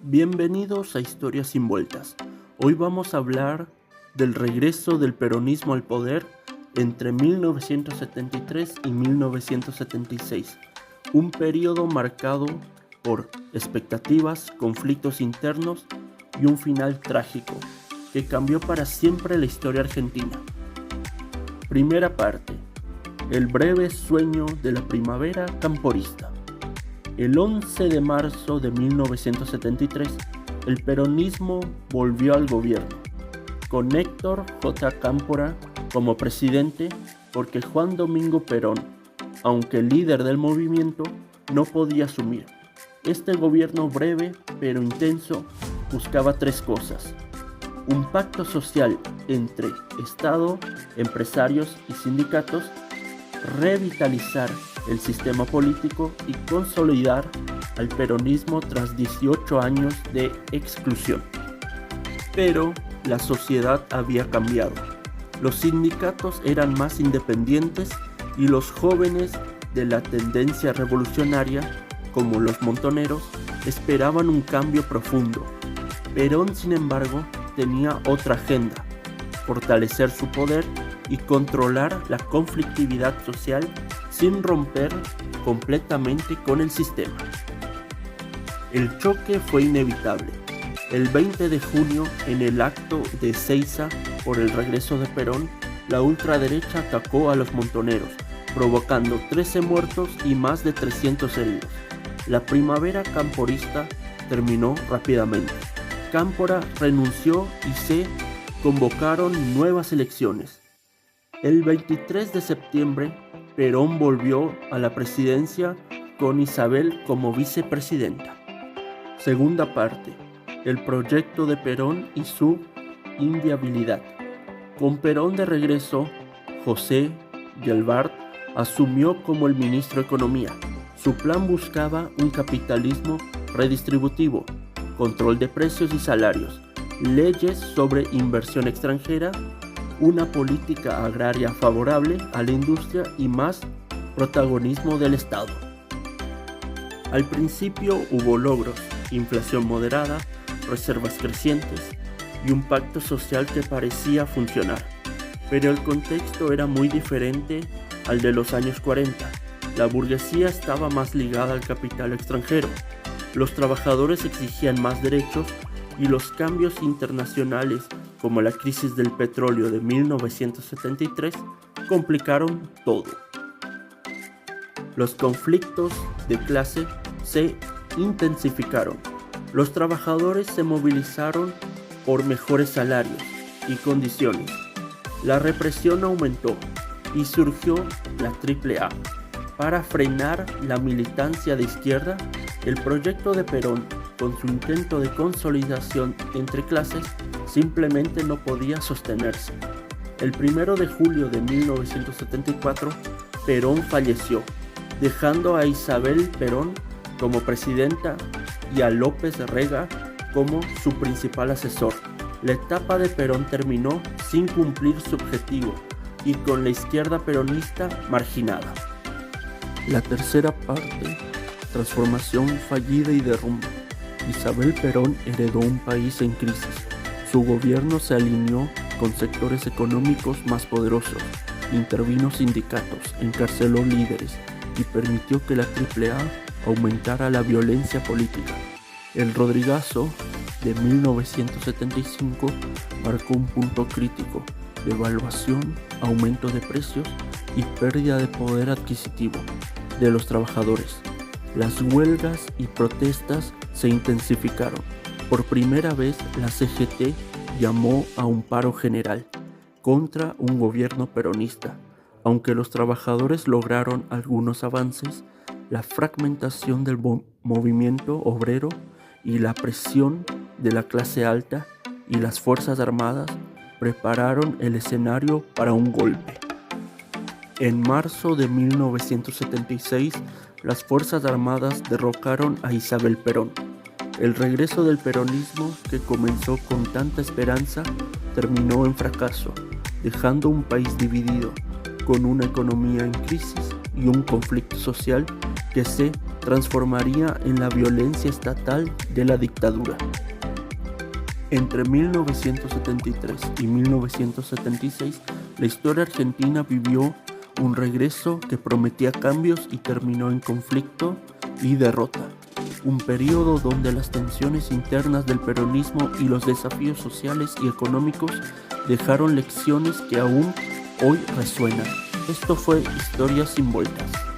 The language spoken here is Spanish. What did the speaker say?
Bienvenidos a Historias sin Vueltas. Hoy vamos a hablar del regreso del peronismo al poder entre 1973 y 1976, un periodo marcado por expectativas, conflictos internos y un final trágico que cambió para siempre la historia argentina. Primera parte: el breve sueño de la primavera camporista. El 11 de marzo de 1973, el peronismo volvió al gobierno, con Héctor J. Cámpora como presidente, porque Juan Domingo Perón, aunque líder del movimiento, no podía asumir. Este gobierno breve pero intenso buscaba tres cosas: un pacto social entre Estado, empresarios y sindicatos, revitalizar el sistema político y consolidar al peronismo tras 18 años de exclusión. Pero la sociedad había cambiado. Los sindicatos eran más independientes y los jóvenes de la tendencia revolucionaria, como los montoneros, esperaban un cambio profundo. Perón, sin embargo, tenía otra agenda: fortalecer su poder y controlar la conflictividad social sin romper completamente con el sistema. El choque fue inevitable. El 20 de junio, en el acto de Ezeiza por el regreso de Perón, la ultraderecha atacó a los montoneros, provocando 13 muertos y más de 300 heridos. La primavera camporista terminó rápidamente. Cámpora renunció y se convocaron nuevas elecciones. El 23 de septiembre, Perón volvió a la presidencia con Isabel como vicepresidenta. Segunda parte: el proyecto de Perón y su inviabilidad. Con Perón de regreso, José Gelbart asumió como el ministro de Economía. Su plan buscaba un capitalismo redistributivo, control de precios y salarios, leyes sobre inversión extranjera, una política agraria favorable a la industria y más protagonismo del Estado. Al principio hubo logros: inflación moderada, reservas crecientes y un pacto social que parecía funcionar. Pero el contexto era muy diferente al de los años 40. La burguesía estaba más ligada al capital extranjero, los trabajadores exigían más derechos y los cambios internacionales, como la crisis del petróleo de 1973, complicaron todo. Los conflictos de clase se intensificaron. Los trabajadores se movilizaron por mejores salarios y condiciones. La represión aumentó y surgió la AAA. Para frenar la militancia de izquierda, el proyecto de Perón, con su intento de consolidación entre clases, simplemente no podía sostenerse. El 1 de julio de 1974, Perón falleció, dejando a Isabel Perón como presidenta y a López Rega como su principal asesor. La etapa de Perón terminó sin cumplir su objetivo y con la izquierda peronista marginada. La tercera parte: transformación fallida y derrumbe. Isabel Perón heredó un país en crisis. Su gobierno se alineó con sectores económicos más poderosos, intervino sindicatos, encarceló líderes y permitió que la AAA aumentara la violencia política. El Rodrigazo de 1975 marcó un punto crítico: devaluación, aumento de precios y pérdida de poder adquisitivo de los trabajadores. Las huelgas y protestas se intensificaron. Por primera vez, la CGT llamó a un paro general contra un gobierno peronista. Aunque los trabajadores lograron algunos avances, la fragmentación del movimiento obrero y la presión de la clase alta y las Fuerzas Armadas prepararon el escenario para un golpe. En marzo de 1976, las Fuerzas Armadas derrocaron a Isabel Perón. El regreso del peronismo, que comenzó con tanta esperanza, terminó en fracaso, dejando un país dividido, con una economía en crisis y un conflicto social que se transformaría en la violencia estatal de la dictadura. Entre 1973 y 1976, la historia argentina vivió un regreso que prometía cambios y terminó en conflicto y derrota. Un periodo donde las tensiones internas del peronismo y los desafíos sociales y económicos dejaron lecciones que aún hoy resuenan. Esto fue Historias sin Vueltas.